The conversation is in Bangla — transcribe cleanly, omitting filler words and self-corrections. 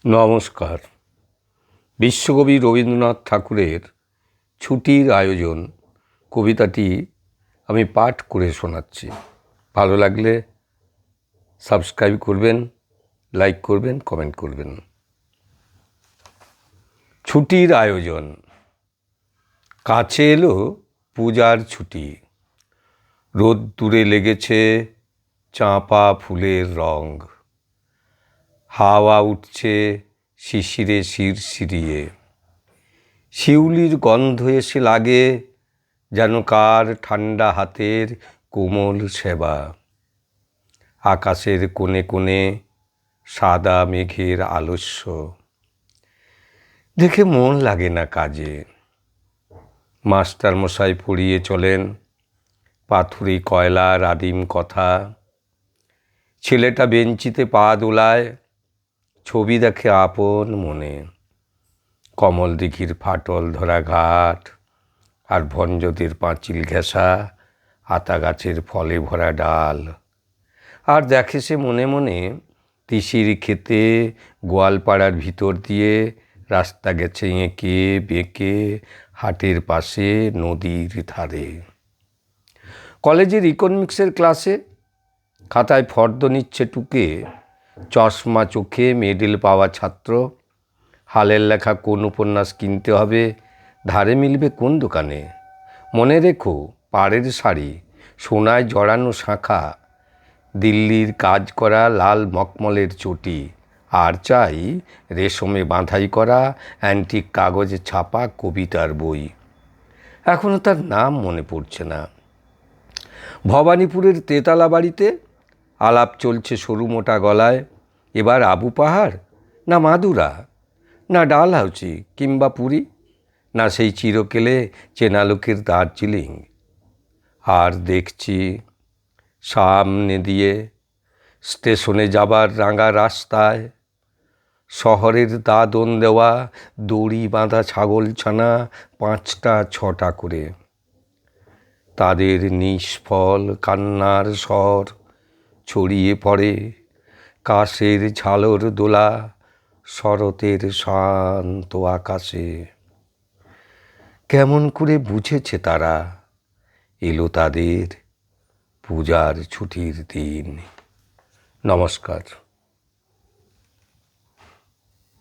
নমস্কার। বিশ্বকবি রবীন্দ্রনাথ ঠাকুরের ছুটির আয়োজন কবিতাটি আমি পাঠ করে শোনাচ্ছি। ভালো লাগলে সাবস্ক্রাইব করবেন, লাইক করবেন, কমেন্ট করবেন। ছুটির আয়োজন। কাছে এলো পূজার ছুটি, রোদ্দুরে লেগেছে চাঁপা ফুলের রং, হাওয়া উঠছে শিশিরে শিরশিরিয়ে, শিউলির গন্ধ এসে লাগে যেন কার ঠান্ডা হাতের কোমল সেবা। আকাশের কোণে কোণে সাদা মেঘের আলস্য, দেখে মন লাগে না কাজে। মাস্টারমশাই পড়িয়ে চলেন পাথুরে কয়লার আদিম কথা। ছেলেটা বেঞ্চিতে পা দোলায়, ছবি দেখে আপন মনে। কমল দিঘির ফাটল ধরা ঘাট আর ভঞ্জদের পাঁচিল ঘেঁষা আতা গাছের ফলে ভরা ডাল। আর দেখে সে মনে মনে তিসির খেতে গোয়ালপাড়ার ভিতর দিয়ে রাস্তা গেছে এঁকে বেঁকে হাটের পাশে নদীর ধারে। কলেজের ইকোনমিক্সের ক্লাসে খাতায় ফর্দ নিচ্ছে টুকে, চশমা চোখে মেডেল পাওয়া ছাত্র। হালের লেখা কোন উপন্যাস কিনতে হবে, ধারে মিলবে কোন দোকানে। মনে রেখো পাড়ের শাড়ি, সোনায় জড়ানো শাঁখা, দিল্লির কাজ করা লাল মখমলের চটি, আর চাই রেশমে বাঁধাই করা অ্যান্টিক কাগজে ছাপা কবিতার বই। এখনও তার নাম মনে পড়ছে না। ভবানীপুরের তেতলা বাড়িতে আলাপ চলছে সরু মোটা গলায়। এবার আবু পাহাড় না মাদুরা, না ডালহাউসি কিংবা পুরী, না সেই চিরকেলে চেনা লোকের দার্জিলিং। আর দেখছি সামনে দিয়ে স্টেশনে যাবার রাঙা রাস্তায় শহরের দাদন দেওয়া দড়ি বাঁধা ছাগলছানা 5টা 6টা করে। তাদের নিষ্ফল কান্নার স্বর ছড়িয়ে পড়ে কাশের ঝালর দোলা শরতের শান্ত আকাশে। কেমন করে বুঝেছে তারা এলো তাদের পূজার ছুটির দিন। নমস্কার।